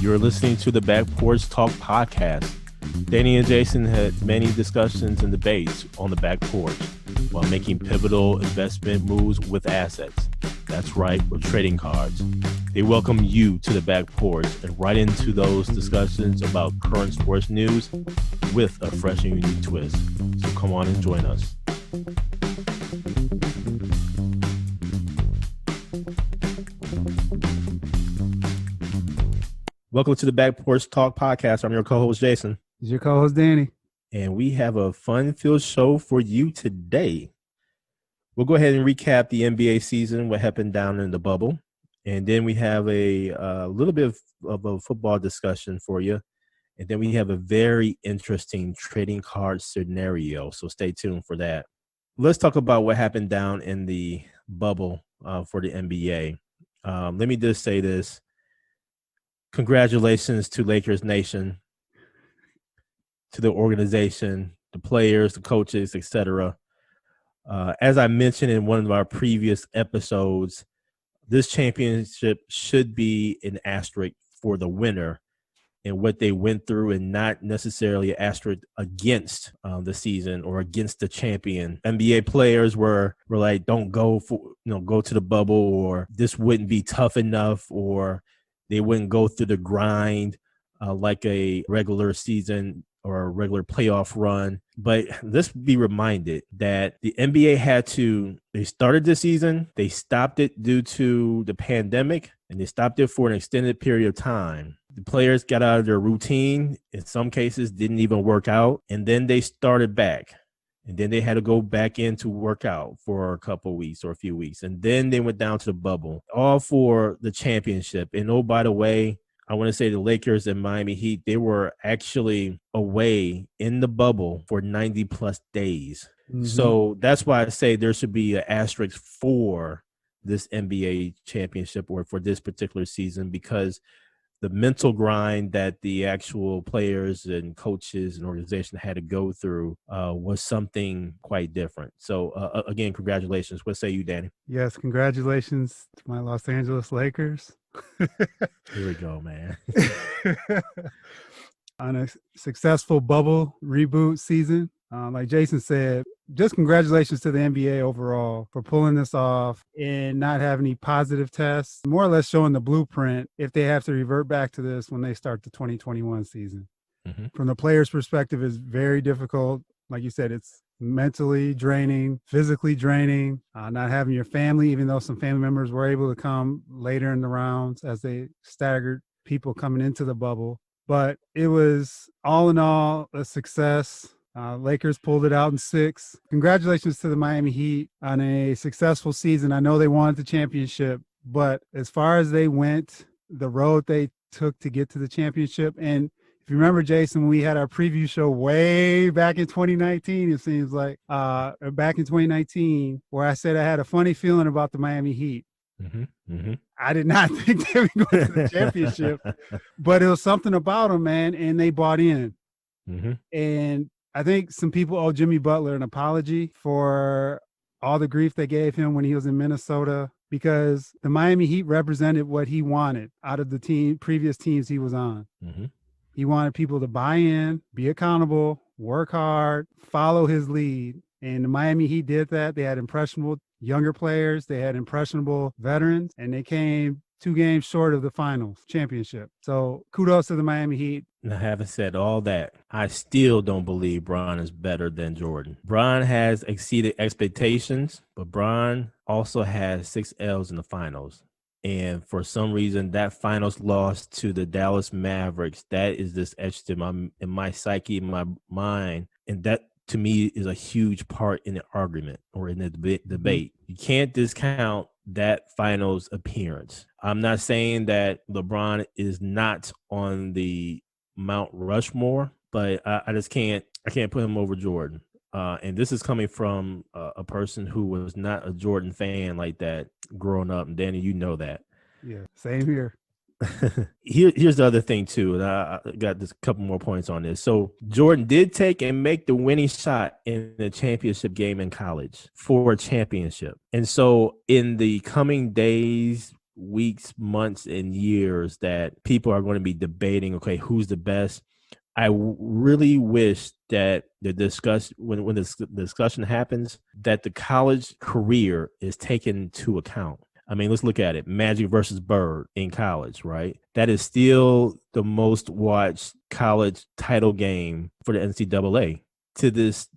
You're listening to the Back Porch Talk podcast. Danny and Jason had many discussions and debates on the back porch while making pivotal investment moves with assets. That's right, with trading cards. They welcome you to the back porch and right into those discussions about current sports news with a fresh and unique twist. So come on and join us. Welcome to the Back Porch Talk podcast. I'm your co-host, Jason. This is your co-host, Danny. And we have a fun-filled show for you today. We'll go ahead and recap the NBA season, what happened down in the bubble. And then we have a little bit of a football discussion for you. And then we have a very interesting trading card scenario. So stay tuned for that. Let's talk about what happened down in the bubble for the NBA. Let me just say this. Congratulations to Lakers Nation, to the organization, the players, the coaches, etc. As I mentioned in one of our previous episodes, this championship should be an asterisk for the winner and what they went through, and not necessarily an asterisk against the season or against the champion. NBA players were like, don't go to the bubble, or this wouldn't be tough enough, or they wouldn't go through the grind like a regular season or a regular playoff run. But let's be reminded that the NBA they started the season, they stopped it due to the pandemic, and they stopped it for an extended period of time. The players got out of their routine. In some cases, didn't even work out. And then they started back. And then they had to go back in to work out for a couple of weeks or a few weeks. And then they went down to the bubble, all for the championship. And oh, by the way, I want to say the Lakers and Miami Heat, they were actually away in the bubble for 90 plus days. Mm-hmm. So that's why I say there should be an asterisk for this NBA championship or for this particular season, because the mental grind that the actual players and coaches and organization had to go through was something quite different. So, again, congratulations. What say you, Danny? Yes, congratulations to my Los Angeles Lakers. Here we go, man. On a successful bubble reboot season. Like Jason said, just congratulations to the NBA overall for pulling this off and not having any positive tests, more or less showing the blueprint if they have to revert back to this when they start the 2021 season. Mm-hmm. From the player's perspective, it's very difficult. Like you said, it's mentally draining, physically draining, not having your family, even though some family members were able to come later in the rounds as they staggered people coming into the bubble. But it was all in all a success. Lakers pulled it out in 6. Congratulations to the Miami Heat on a successful season. I know they wanted the championship, but as far as they went, the road they took to get to the championship, and if you remember, Jason, when we had our preview show way back in 2019, it seems like, back in 2019, where I said I had a funny feeling about the Miami Heat. Mm-hmm. Mm-hmm. I did not think they would go to the championship, but it was something about them, man, and they bought in. Mm-hmm. And I think some people owe Jimmy Butler an apology for all the grief they gave him when he was in Minnesota, because the Miami Heat represented what he wanted out of the previous teams he was on. Mm-hmm. He wanted people to buy in, be accountable, work hard, follow his lead. And the Miami Heat did that. They had impressionable younger players. They had impressionable veterans, and they came 2 games short of the finals championship. So kudos to the Miami Heat. Now, having said all that, I still don't believe Bron is better than Jordan. Bron has exceeded expectations, but Bron also has 6 L's in the finals. And for some reason, that finals loss to the Dallas Mavericks, that is just etched in my psyche, in my mind. And that, to me, is a huge part in the argument or in the debate. You can't discount that finals appearance. I'm not saying that LeBron is not on the Mount Rushmore, but I can't put him over Jordan. And this is coming from a person who was not a Jordan fan like that growing up. And Danny, you know that. Yeah, same here. Here's the other thing, too. And I got just a couple more points on this. So Jordan did take and make the winning shot in the championship game in college for a championship. And so in the coming days, weeks, months, and years that people are going to be debating, okay, who's the best. I really wish that the when the discussion happens, that the college career is taken into account. I mean, let's look at it. Magic versus Bird in college, right? That is still the most watched college title game for the NCAA to this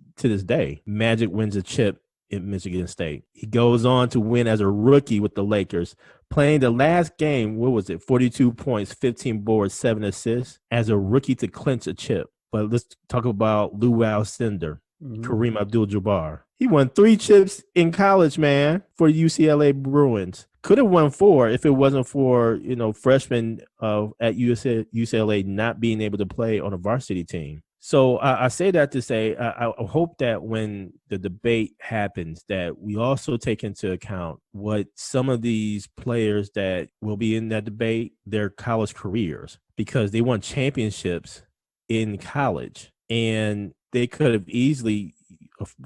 day. Magic wins a chip in Michigan State. He goes on to win as a rookie with the Lakers, playing the last game, what was it, 42 points, 15 boards, 7 assists, as a rookie to clinch a chip. But let's talk about Lou Alcindor, Kareem Abdul-Jabbar. He won 3 chips in college, man, for UCLA Bruins. Could have won 4 if it wasn't for, freshmen at UCLA not being able to play on a varsity team. So I say that to say I hope that when the debate happens that we also take into account what some of these players that will be in that debate, their college careers, because they won championships in college and they could have easily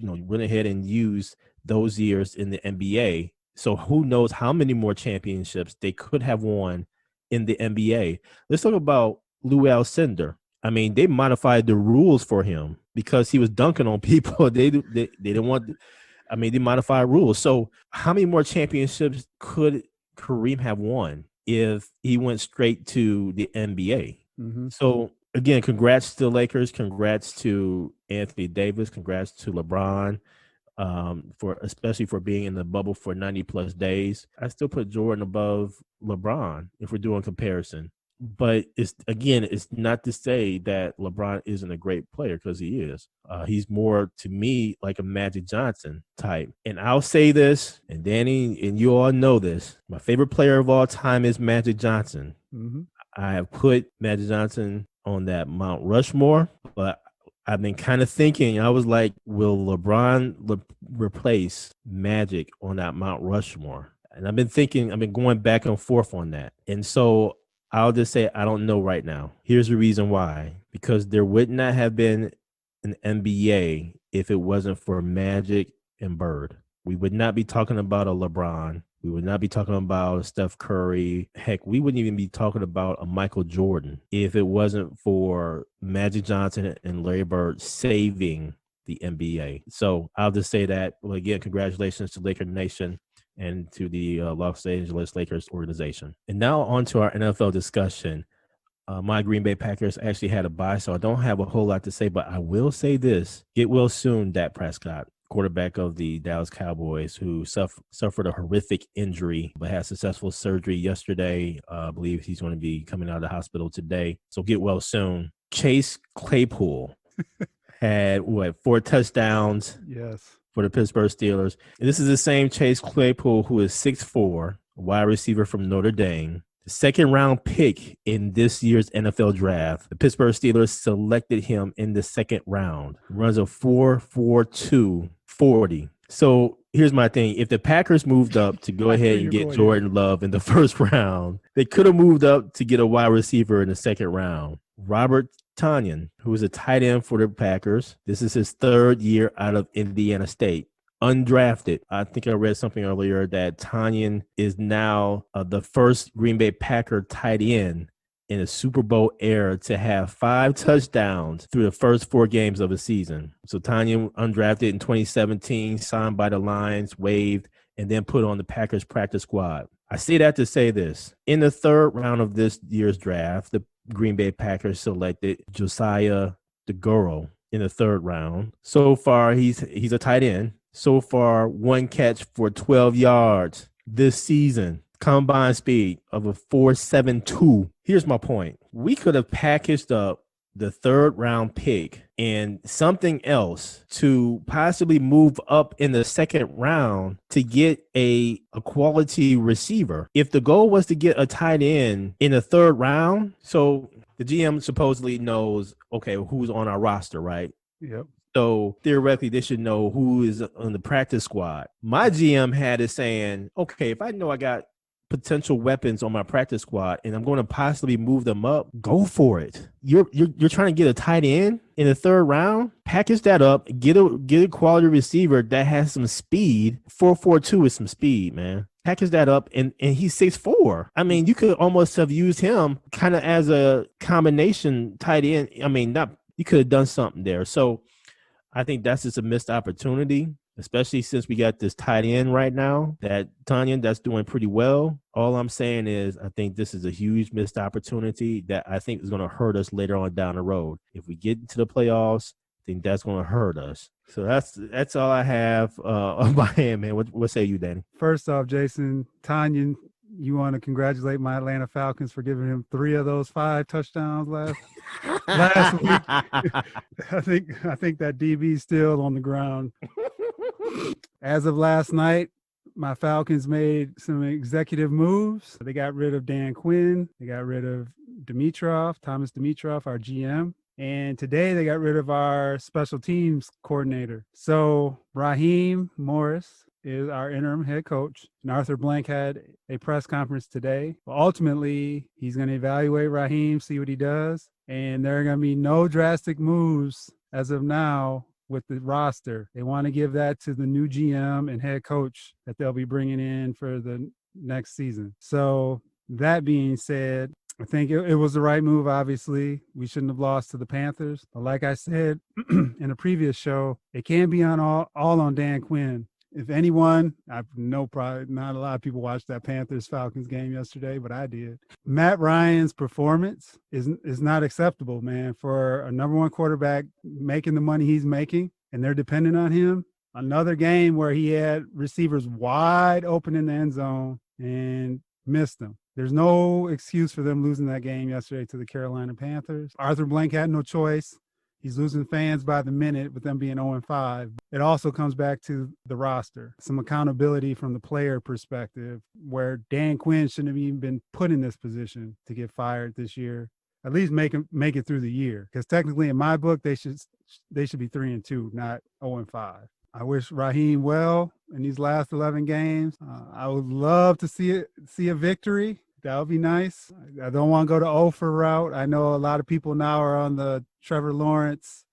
went ahead and used those years in the NBA. So who knows how many more championships they could have won in the NBA. Let's talk about Lou Alcindor. I mean, they modified the rules for him because he was dunking on people. They didn't want. I mean, they modified rules. So, how many more championships could Kareem have won if he went straight to the NBA? Mm-hmm. So, again, congrats to the Lakers. Congrats to Anthony Davis. Congrats to LeBron, especially for being in the bubble for 90 plus days. I still put Jordan above LeBron if we're doing comparison. But it's not to say that LeBron isn't a great player, because he is. He's more, to me, like a Magic Johnson type. And I'll say this, and Danny, and you all know this, my favorite player of all time is Magic Johnson. Mm-hmm. I have put Magic Johnson on that Mount Rushmore, but I've been kind of thinking, I was like, will LeBron replace Magic on that Mount Rushmore? And I've been going back and forth on that. And so I'll just say I don't know right now. Here's the reason why. Because there would not have been an NBA if it wasn't for Magic and Bird. We would not be talking about a LeBron. We would not be talking about a Steph Curry. Heck, we wouldn't even be talking about a Michael Jordan if it wasn't for Magic Johnson and Larry Bird saving the NBA. So I'll just say that. Well, again, congratulations to Laker Nation and to the Los Angeles Lakers organization. And now on to our NFL discussion. My Green Bay Packers actually had a bye, so I don't have a whole lot to say, but I will say this. Get well soon, Dak Prescott, quarterback of the Dallas Cowboys, who suffered a horrific injury but had successful surgery yesterday. I believe he's going to be coming out of the hospital today, so get well soon. Chase Claypool had, 4 touchdowns? Yes. For the Pittsburgh Steelers. And this is the same Chase Claypool who is 6'4", wide receiver from Notre Dame. The second-round pick in this year's NFL draft. The Pittsburgh Steelers selected him in the second round. Runs a 4.42 40. So here's my thing. If the Packers moved up to go ahead and get Jordan Love in the first round, they could have moved up to get a wide receiver in the second round. Robert Tonyan, who is a tight end for the Packers. This is his 3rd year out of Indiana State. Undrafted. I think I read something earlier that Tonyan is now the first Green Bay Packer tight end in a Super Bowl era to have 5 touchdowns through the first 4 games of the season. So Tonyan, undrafted in 2017, signed by the Lions, waived, and then put on the Packers practice squad. I say that to say this. In the 3rd round of this year's draft, the Green Bay Packers selected Josiah DeGuara in the 3rd round. So far, he's a tight end. So far, 1 catch for 12 yards this season. Combine speed of a 4.72. Here's my point. We could have packaged up the 3rd round pick and something else to possibly move up in the 2nd round to get a quality receiver. If the goal was to get a tight end in the 3rd round, so the GM supposedly knows, okay, who's on our roster, right? Yep. So theoretically, they should know who is on the practice squad. My GM had it saying, okay, if I know I got potential weapons on my practice squad and I'm going to possibly move them up, go for it. You're trying to get a tight end in the 3rd round, package that up, get a quality receiver that has some speed. 4.42 is some speed, man. package that up, and he's 6'4". I mean, you could almost have used him kind of as a combination tight end. I mean, you could have done something there. So I think that's just a missed opportunity, especially since we got this tight end right now, that Tanyan, that's doing pretty well. All I'm saying is I think this is a huge missed opportunity that I think is going to hurt us later on down the road. If we get into the playoffs, I think that's going to hurt us. So that's all I have on my hand, man. What say you, Danny? First off, Jason, Tanyan, you want to congratulate my Atlanta Falcons for giving him 3 of those 5 touchdowns last week. I think that DB's still on the ground. As of last night, my Falcons made some executive moves. They got rid of Dan Quinn. They got rid of Thomas Dimitroff, our GM. And today they got rid of our special teams coordinator. So Raheem Morris is our interim head coach. And Arthur Blank had a press conference today. Well, ultimately, he's going to evaluate Raheem, see what he does. And there are going to be no drastic moves as of now with the roster. They want to give that to the new GM and head coach that they'll be bringing in for the next season. So that being said, I think it was the right move, obviously. We shouldn't have lost to the Panthers. But like I said in a previous show, it can't be on all on Dan Quinn. If anyone, I know probably not a lot of people watched that Panthers-Falcons game yesterday, but I did. Matt Ryan's performance is not acceptable, man, for a number one quarterback making the money he's making, and they're dependent on him. Another game where he had receivers wide open in the end zone and missed them. There's no excuse for them losing that game yesterday to the Carolina Panthers. Arthur Blank had no choice. He's losing fans by the minute with them being 0-5. It also comes back to the roster. Some accountability from the player perspective where Dan Quinn shouldn't have even been put in this position to get fired this year. At least make it through the year. Because technically in my book, they should be 3-2, not 0-5. I wish Raheem well in these last 11 games. I would love to see a victory. That would be nice. I don't want to go to 0-for route. I know a lot of people now are on the Trevor Lawrence,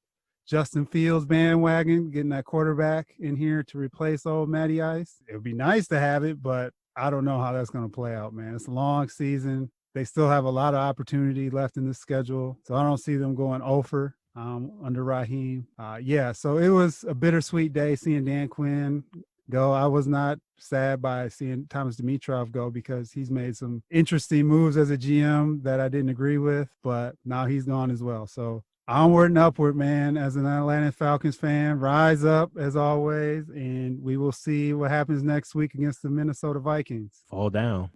Justin Fields bandwagon, getting that quarterback in here to replace old Matty Ice. It would be nice to have it, but I don't know how that's going to play out, man. It's a long season. They still have a lot of opportunity left in the schedule, so I don't see them going 0-for under Raheem. So it was a bittersweet day seeing Dan Quinn go. I was not sad by seeing Thomas Dimitroff go because he's made some interesting moves as a GM that I didn't agree with, but now he's gone as well. So onward and upward, man. As an Atlanta Falcons fan, rise up as always, and we will see what happens next week against the Minnesota Vikings. Fall down.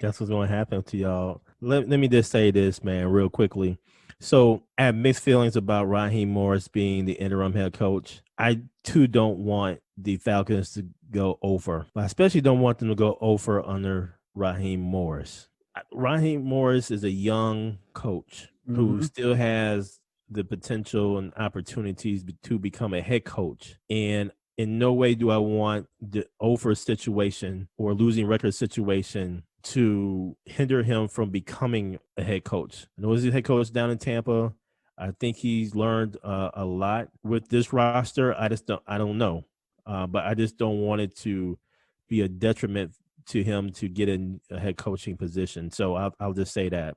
That's what's going to happen to y'all. Let me just say this, man, real quickly. So I have mixed feelings about Raheem Morris being the interim head coach. I, too, don't want the Falcons to go over. I especially don't want them to go over under Raheem Morris. Raheem Morris is a young coach who still has the potential and opportunities to become a head coach. And in no way do I want the over situation or losing record situation to hinder him from becoming a head coach. I know he's a head coach down in Tampa. I think he's learned a lot with this roster. I don't know. But I just don't want it to be a detriment to him to get in a head coaching position. So I'll just say that.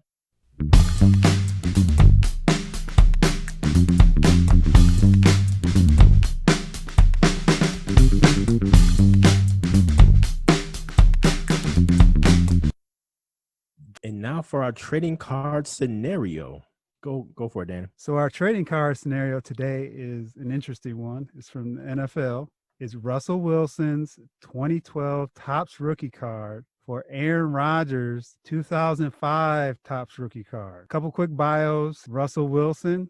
And now for our trading card scenario. Go for it, Dan. So our trading card scenario today is an interesting one. It's from the NFL. It's Russell Wilson's 2012 Topps rookie card for Aaron Rodgers' 2005 Topps rookie card. A couple quick bios. Russell Wilson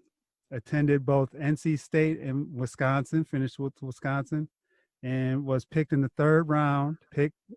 attended both NC State and Wisconsin, finished with Wisconsin, and was picked in the 3rd round,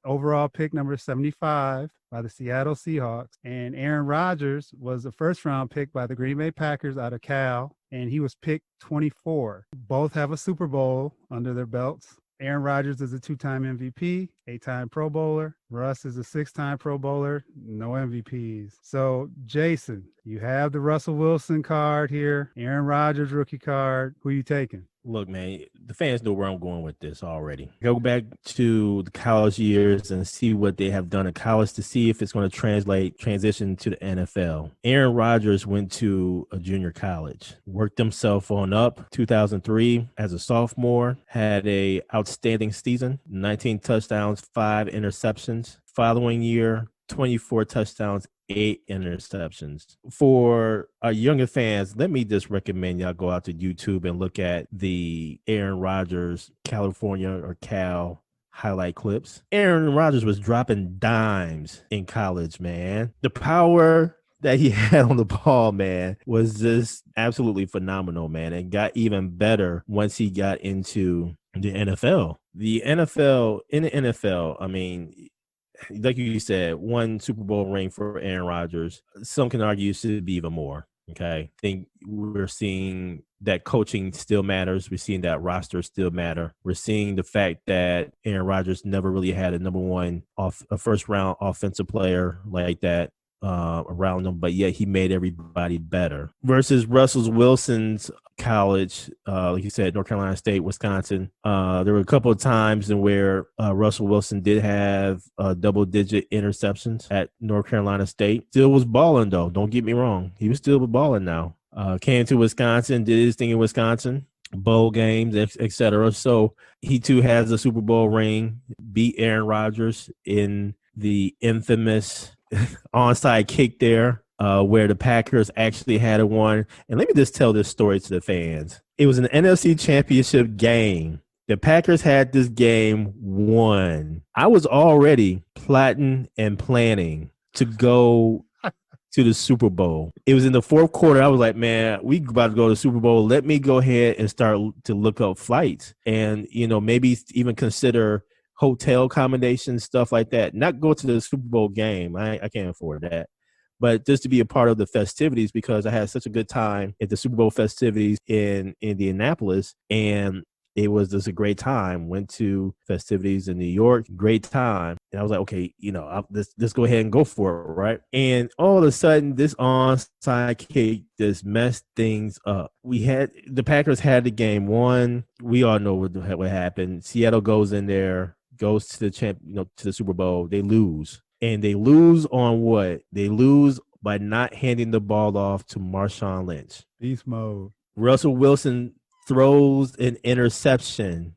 overall pick number 75 by the Seattle Seahawks. And Aaron Rodgers was the 1st round pick by the Green Bay Packers out of Cal, and he was picked 24. Both have a Super Bowl under their belts. Aaron Rodgers is a 2-time MVP, 8-time Pro Bowler. Russ is a 6-time Pro Bowler, no MVPs. So, Jason, you have the Russell Wilson card here, Aaron Rodgers rookie card. Who you taking? Look, man, the fans know where I'm going with this already. Go back to the college years and see what they have done in college to see if it's going to transition to the NFL. Aaron Rodgers went to a junior college, worked himself on up. 2003 as a sophomore, had a outstanding season, 19 touchdowns, 5 interceptions. Following year, 24 touchdowns, 8 interceptions. For our younger fans, let me just recommend y'all go out to YouTube and look at the Aaron Rodgers California or Cal highlight clips. Aaron Rodgers was dropping dimes in college, man. The power that he had on the ball, man, was just absolutely phenomenal, man, and got even better once he got into the NFL. In the NFL, I mean, like you said, 1 Super Bowl ring for Aaron Rodgers. Some can argue it should be even more. Okay. I think we're seeing that coaching still matters. We're seeing that roster still matter. We're seeing the fact that Aaron Rodgers never really had a first round offensive player like that around him, but yet he made everybody better. Versus Russell Wilson's college, like you said, North Carolina State, Wisconsin. There were a couple of times in where Russell Wilson did have double-digit interceptions at North Carolina State. Still was balling, though. Don't get me wrong. He was still balling now. Came to Wisconsin, did his thing in Wisconsin, bowl games, etc. So he, too, has a Super Bowl ring, beat Aaron Rodgers in the infamous onside kick there, where the Packers actually had one. And let me just tell this story to the fans. It was an NFC Championship game. The Packers had this game won. I was already plotting and planning to go to the Super Bowl. It was in the fourth quarter. I was like, man, we about to go to the Super Bowl. Let me go ahead and start to look up flights and, maybe even consider hotel accommodations, stuff like that. Not go to the Super Bowl game. I can't afford that. But just to be a part of the festivities, because I had such a good time at the Super Bowl festivities in Indianapolis, and it was just a great time. Went to festivities in New York, great time. And I was like, okay, let's go ahead and go for it, right? And all of a sudden, this onside kick just messed things up. The Packers had the game won. We all know what happened. Seattle goes in there, goes to the to the Super Bowl. They lose. And they lose on what? They lose by not handing the ball off to Marshawn Lynch. Beast mode. Russell Wilson throws an interception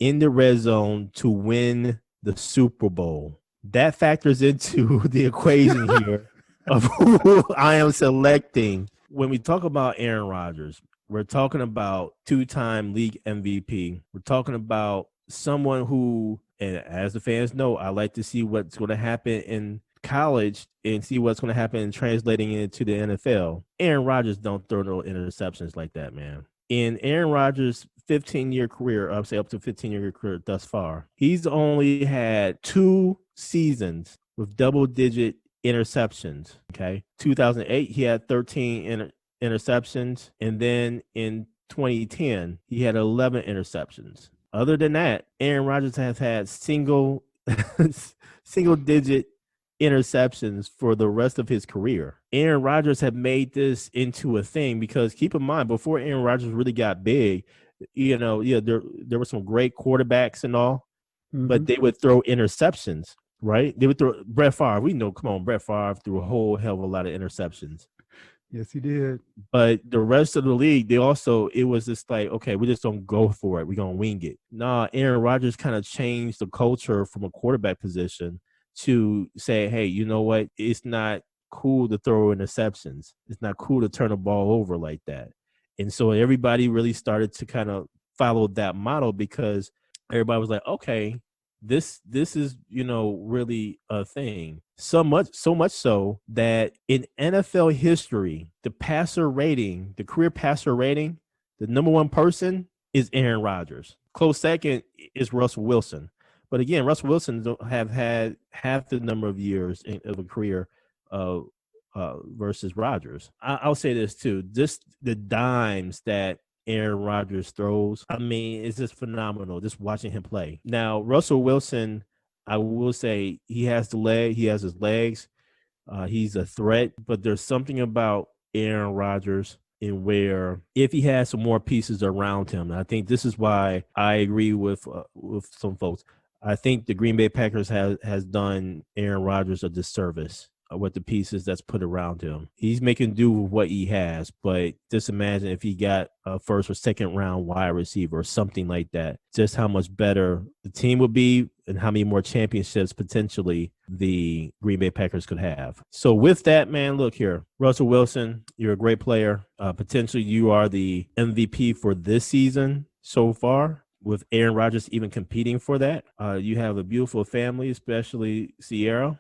in the red zone to win the Super Bowl. That factors into the equation here of who I am selecting. When we talk about Aaron Rodgers, we're talking about 2-time league MVP. We're talking about someone who, and as the fans know, I like to see what's going to happen in college and see what's going to happen in translating it to the NFL. Aaron Rodgers don't throw no interceptions like that, man. In Aaron Rodgers' 15-year career, I would say up to 15-year career thus far, he's only had 2 seasons with double-digit interceptions, okay? 2008, he had 13 interceptions, and then in 2010, he had 11 interceptions. Other than that, Aaron Rodgers has had single digit interceptions for the rest of his career. Aaron Rodgers had made this into a thing because keep in mind, before Aaron Rodgers really got big, there were some great quarterbacks and all, but they would throw interceptions, right? They would throw Brett Favre. We know, come on, Brett Favre threw a whole hell of a lot of interceptions. Yes, he did. But the rest of the league, it was just like, okay, we just don't go for it. We're going to wing it. Nah, Aaron Rodgers kind of changed the culture from a quarterback position to say, hey, you know what? It's not cool to throw interceptions. It's not cool to turn the ball over like that. And so everybody really started to kind of follow that model because everybody was like, okay, this is, really a thing. So much so that in NFL history, the career passer rating, the number 1 person is Aaron Rodgers. Close second is Russell Wilson. But again, Russell Wilson have had half the number of years of a career versus Rodgers. I'll say this too: just the dimes that Aaron Rodgers throws, I mean, it's just phenomenal just watching him play. Now, Russell Wilson, I will say he has his legs. He's a threat, but there's something about Aaron Rodgers in where if he has some more pieces around him, I think this is why I agree with some folks. I think the Green Bay Packers has done Aaron Rodgers a disservice with the pieces that's put around him. He's making do with what he has, but just imagine if he got a first or second round wide receiver or something like that, just how much better the team would be and how many more championships potentially the Green Bay Packers could have. So with that, man, look here, Russell Wilson, you're a great player. Potentially you are the MVP for this season so far, with Aaron Rodgers even competing for that. You have a beautiful family, especially Sierra.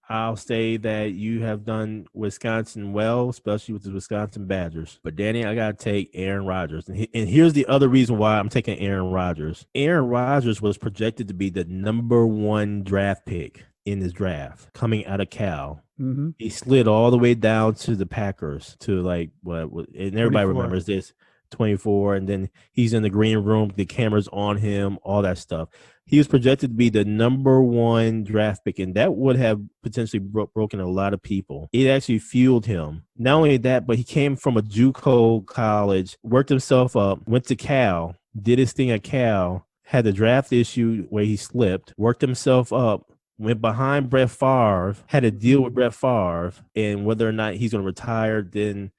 I'll say that you have done Wisconsin well, especially with the Wisconsin Badgers. But, Danny, I got to take Aaron Rodgers. And here's the other reason why I'm taking Aaron Rodgers. Aaron Rodgers was projected to be the number 1 draft pick in this draft coming out of Cal. Mm-hmm. He slid all the way down to the Packers to and everybody 24. remembers this. 24, and then he's in the green room, the camera's on him, all that stuff. He was projected to be the number 1 draft pick, and that would have potentially broken a lot of people. It actually fueled him. Not only that, but he came from a JUCO college, worked himself up, went to Cal, did his thing at Cal, had the draft issue where he slipped, worked himself up, went behind Brett Favre, had to deal with Brett Favre, and whether or not he's going to retire, then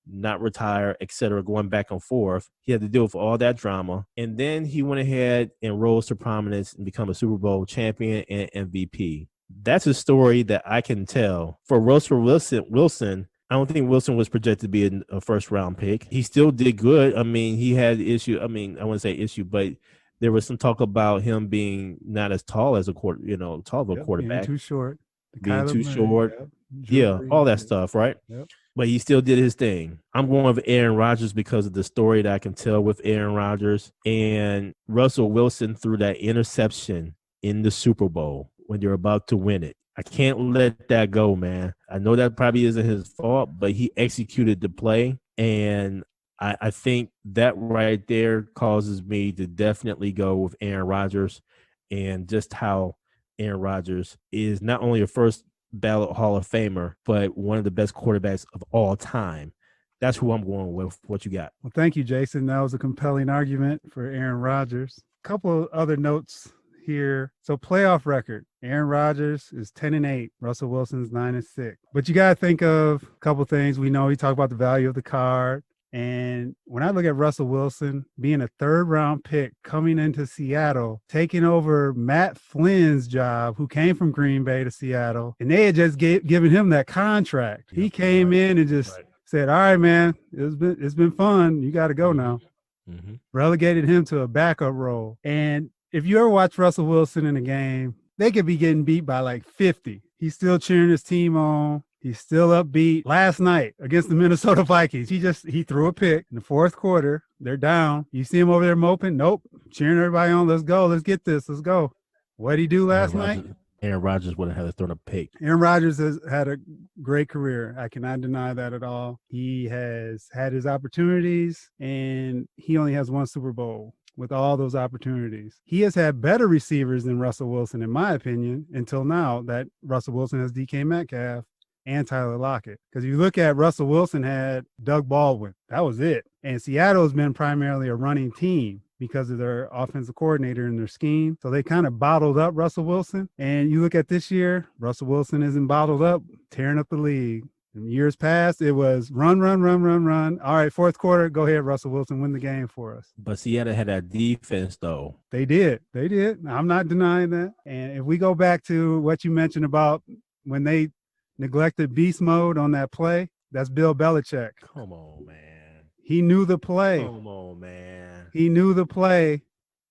not retire, etc., going back and forth. He had to deal with all that drama. And then he went ahead and rose to prominence and become a Super Bowl champion and MVP. That's a story that I can tell. For Russell Wilson, I don't think Wilson was projected to be a first-round pick. He still did good. I mean, he had issue. I mean, I wouldn't say issue, but there was some talk about him being not as tall as a quarterback. Being too short. Being too short. Yeah, all that stuff, right? Yep. But he still did his thing. I'm going with Aaron Rodgers because of the story that I can tell with Aaron Rodgers. And Russell Wilson threw that interception in the Super Bowl when you're about to win it. I can't let that go, man. I know that probably isn't his fault, but he executed the play. And I think that right there causes me to definitely go with Aaron Rodgers, and just how Aaron Rodgers is not only a first ballot Hall of Famer, but one of the best quarterbacks of all time. That's who I'm going with. What you got? Well, thank you, Jason. That was a compelling argument for Aaron Rodgers. A couple of other notes here. So playoff record, Aaron Rodgers is 10-8. Russell Wilson's 9-6. But you got to think of a couple things. We know he talked about the value of the card. And when I look at Russell Wilson being a 3rd-round pick coming into Seattle, taking over Matt Flynn's job, who came from Green Bay to Seattle, and they had just given him that contract. He came in and just said, all right, man, it's been fun. You got to go now. Mm-hmm. Relegated him to a backup role. And if you ever watch Russell Wilson in a game, they could be getting beat by like 50. He's still cheering his team on. He's still upbeat. Last night against the Minnesota Vikings, he threw a pick in the 4th quarter. They're down. You see him over there moping? Nope. Cheering everybody on. Let's go. Let's get this. Let's go. What'd he do last night? Aaron Rodgers would have had to throw a pick. Aaron Rodgers has had a great career. I cannot deny that at all. He has had his opportunities, and he only has 1 Super Bowl with all those opportunities. He has had better receivers than Russell Wilson, in my opinion, until now that Russell Wilson has DK Metcalf and Tyler Lockett. Because you look at Russell Wilson had Doug Baldwin. That was it. And Seattle has been primarily a running team because of their offensive coordinator and their scheme. So they kind of bottled up Russell Wilson. And you look at this year, Russell Wilson isn't bottled up, tearing up the league. In years past, it was run. All right, 4th quarter, go ahead, Russell Wilson, win the game for us. But Seattle had that defense, though. They did. I'm not denying that. And if we go back to what you mentioned about when they neglected beast mode on that play, that's Bill Belichick. Come on, man. He knew the play. Come on, man. He knew the play.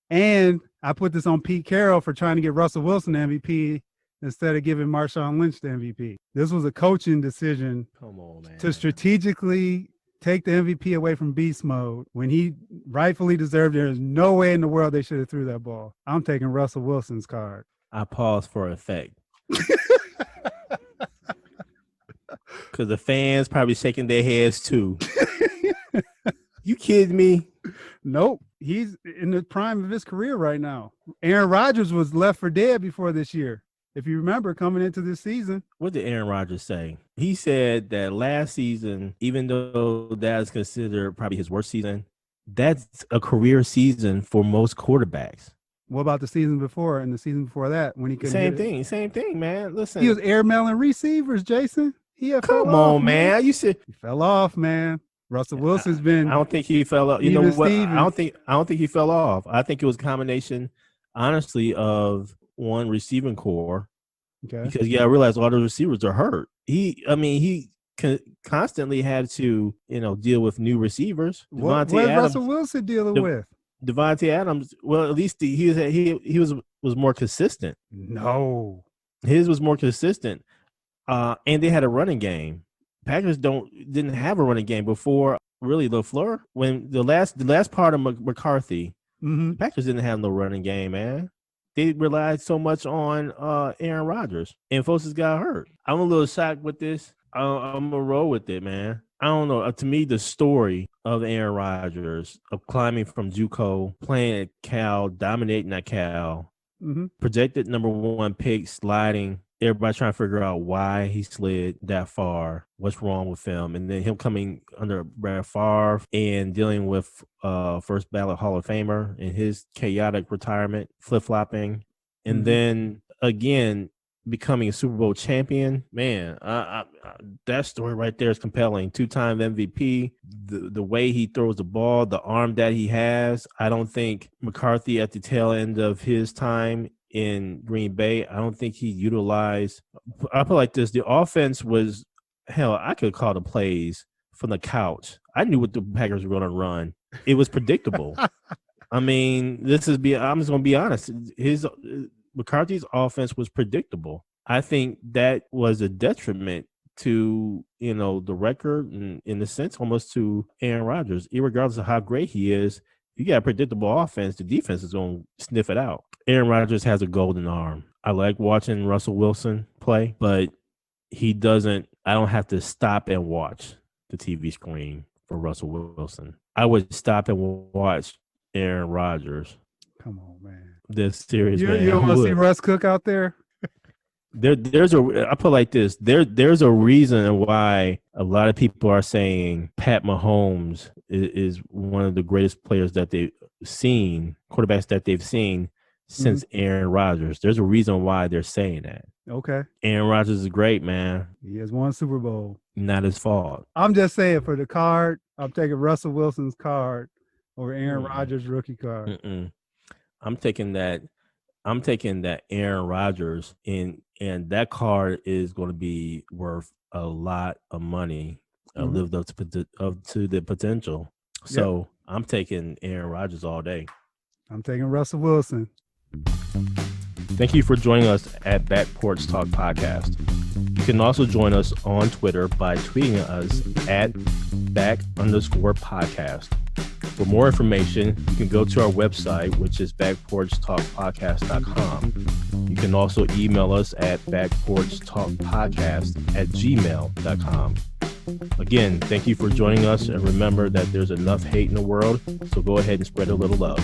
And I put this on Pete Carroll for trying to get Russell Wilson the MVP instead of giving Marshawn Lynch the MVP. This was a coaching decision to strategically take the MVP away from beast mode when he rightfully deserved it. There's no way in the world they should have threw that ball. I'm taking Russell Wilson's card. I paused for effect. Because the fans probably shaking their heads too. You kidding me? Nope. he's in the prime of his career right now. Aaron Rodgers was left for dead before this year. If you remember coming into this season. What did Aaron Rodgers say? He said that last season, even though that is considered probably his worst season, that's a career season for most quarterbacks. What about the season before and the season before that when he couldn't Same thing, man. Listen. He was airmailing receivers, Jason. Come on, man. You said he fell off, man. Russell Wilson's been. I don't think he fell off. You know what? I don't think he fell off. I think it was a combination, honestly, of one receiving core. Okay. Because I realized all the receivers are hurt. He constantly had to, deal with new receivers. What Russell Wilson dealing with? Devontae Adams. Well, at least he was more consistent. No, his was more consistent. And they had a running game. Packers didn't have a running game before really LaFleur. When the last part of McCarthy, Packers didn't have no running game, man. They relied so much on Aaron Rodgers, and folks just got hurt. I'm a little shocked with this. I'm gonna roll with it, man. I don't know. To me, the story of Aaron Rodgers of climbing from JUCO, playing at Cal, dominating at Cal, projected number 1 pick, sliding. Everybody trying to figure out why he slid that far, what's wrong with him, and then him coming under Brad Favre and dealing with first ballot Hall of Famer and his chaotic retirement, flip-flopping, and then again becoming a Super Bowl champion. Man, that story right there is compelling. 2-time MVP, the way he throws the ball, the arm that he has. I don't think McCarthy at the tail end of his time in Green Bay, I don't think he utilized. I put it like this: the offense was hell. I could call the plays from the couch. I knew what the Packers were going to run. It was predictable. I'm just going to be honest. McCarthy's offense was predictable. I think that was a detriment to the record and in a sense almost to Aaron Rodgers. Irregardless of how great he is, you got a predictable offense. The defense is going to sniff it out. Aaron Rodgers has a golden arm. I like watching Russell Wilson play, but he doesn't. I don't have to stop and watch the TV screen for Russell Wilson. I would stop and watch Aaron Rodgers. Come on, man. This serious, man. You don't want to see Russ cook out there? I put it like this. There's a reason why a lot of people are saying Pat Mahomes is one of the greatest players that they've seen, quarterbacks that they've seen since Aaron Rodgers. There's a reason why they're saying that. Okay. Aaron Rodgers is great, man. He has won Super Bowl. Not his fault. I'm just saying, for the card, I'm taking Russell Wilson's card over Aaron Rodgers' rookie card. I'm taking that Aaron Rodgers and that card is going to be worth a lot of money. Lived up to the potential. So I'm taking Aaron Rodgers all day. I'm taking Russell Wilson. Thank you for joining us at Back Porch Talk Podcast. You can also join us on Twitter by tweeting us at @back_podcast. For more information, you can go to our website, which is backporchtalkpodcast.com. You can also email us at backporchtalkpodcast@gmail.com. Again, thank you for joining us, and remember that there's enough hate in the world, so go ahead and spread a little love.